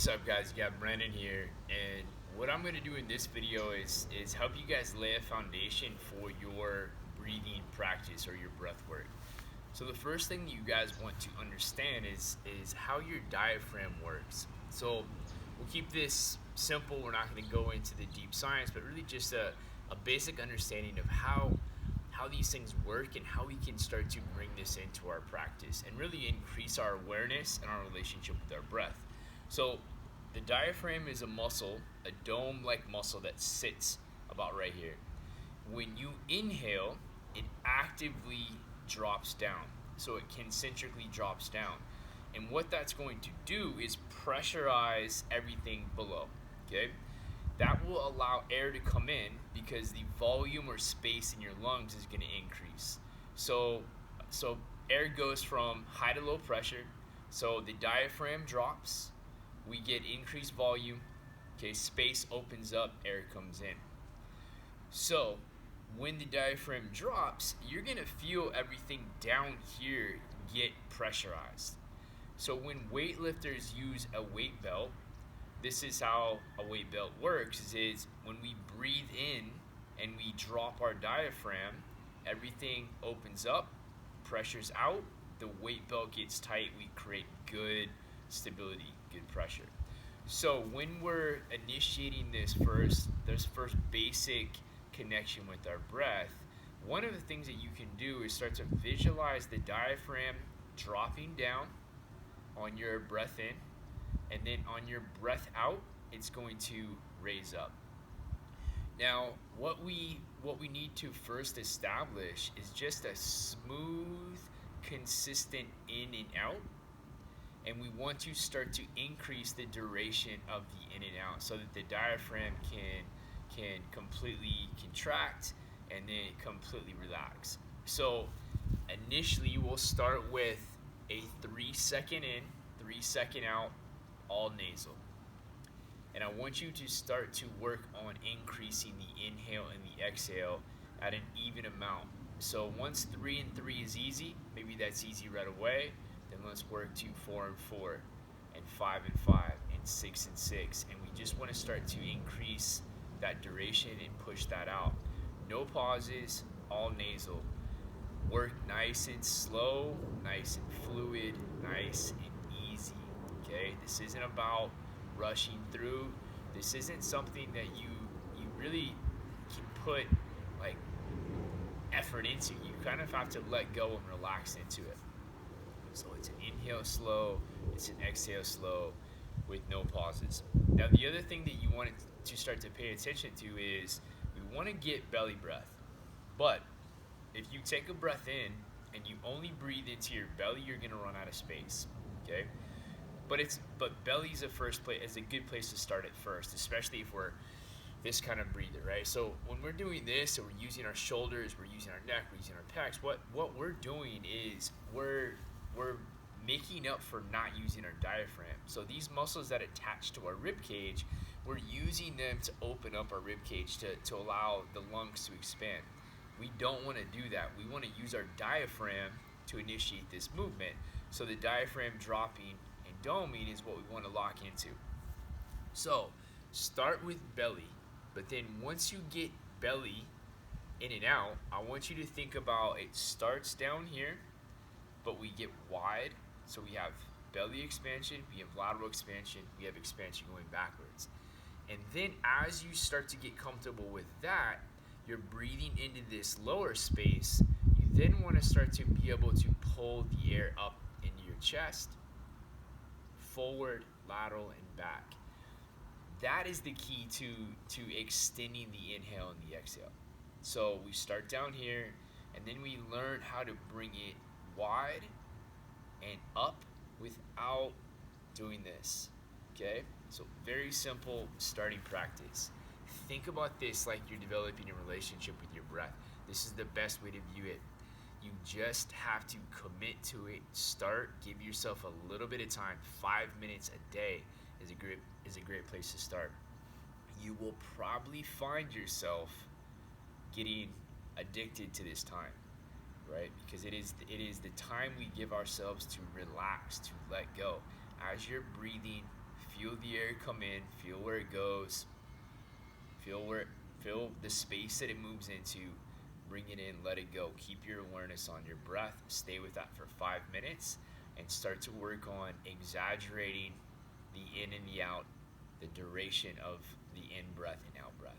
What's up, guys? You got Brandon here, and what I'm going to do in this video is help you guys lay a foundation for your breathing practice or your breath work. So the first thing you guys want to understand is how your diaphragm works. So we'll keep this simple. We're not going to go into the deep science, but really just a basic understanding of how these things work and how we can start to bring this into our practice and really increase our awareness and our relationship with our breath. So the diaphragm is a muscle, a dome-like muscle that sits about right here. When you inhale, it actively drops down. So it concentrically drops down. And what that's going to do is pressurize everything below. Okay? That will allow air to come in because the volume or space in your lungs is going to increase. So air goes from high to low pressure. So the diaphragm drops. We get increased volume. Okay, space opens up, air comes in. So when the diaphragm drops, you're going to feel everything down here get pressurized. So when weightlifters use a weight belt, this is how a weight belt works, is when we breathe in and we drop our diaphragm, everything opens up, pressure's out, the weight belt gets tight, we create good stability, good pressure. So when we're initiating this first basic connection with our breath, one of the things that you can do is start to visualize the diaphragm dropping down on your breath in, and then on your breath out, it's going to raise up. Now, what we need to first establish is just a smooth, consistent in and out, and we want to start to increase the duration of the in and out so that the diaphragm can completely contract and then completely relax. So initially, we'll start with a 3-second in, 3-second out, all nasal. And I want you to start to work on increasing the inhale and the exhale at an even amount. So once 3 and 3 is easy, maybe that's easy right away, then let's work to 4 and 4, and 5 and 5, and 6 and 6. And we just want to start to increase that duration and push that out. No pauses, all nasal. Work nice and slow, nice and fluid, nice and easy. Okay, this isn't about rushing through. This isn't something that you really can put like effort into. You kind of have to let go and relax into it. So it's an inhale slow, it's an exhale slow with no pauses. Now the other thing that you want to start to pay attention to is we want to get belly breath. But if you take a breath in and you only breathe into your belly, you're going to run out of space. Okay? But belly's a good place to start at first, especially if we're this kind of breather, right? So when we're doing this, so we're using our shoulders, we're using our neck, we're using our pecs. What we're doing is we're making up for not using our diaphragm. So these muscles that attach to our rib cage, we're using them to open up our rib cage to allow the lungs to expand. We don't want to do that. We want to use our diaphragm to initiate this movement. So the diaphragm dropping and doming is what we want to lock into. So start with belly, but then once you get belly in and out, I want you to think about it starts down here, but we get wide. So we have belly expansion, we have lateral expansion, we have expansion going backwards. And then as you start to get comfortable with that, you're breathing into this lower space. You then want to start to be able to pull the air up into your chest, forward, lateral, and back. That is the key to extending the inhale and the exhale. So we start down here, and then we learn how to bring it wide and up without doing this. Okay? So very simple starting practice. Think about this like you're developing a relationship with your breath. This is the best way to view it. You just have to commit to it. Start, give yourself a little bit of time. 5 minutes a day is a great place to start. You will probably find yourself getting addicted to this time, right? Because it is the time we give ourselves to relax, to let go. As you're breathing, feel the air come in, feel where it goes, feel where feel the space that it moves into, bring it in, let it go. Keep your awareness on your breath. Stay with that for 5 minutes and start to work on exaggerating the in and the out, the duration of the in breath and out breath.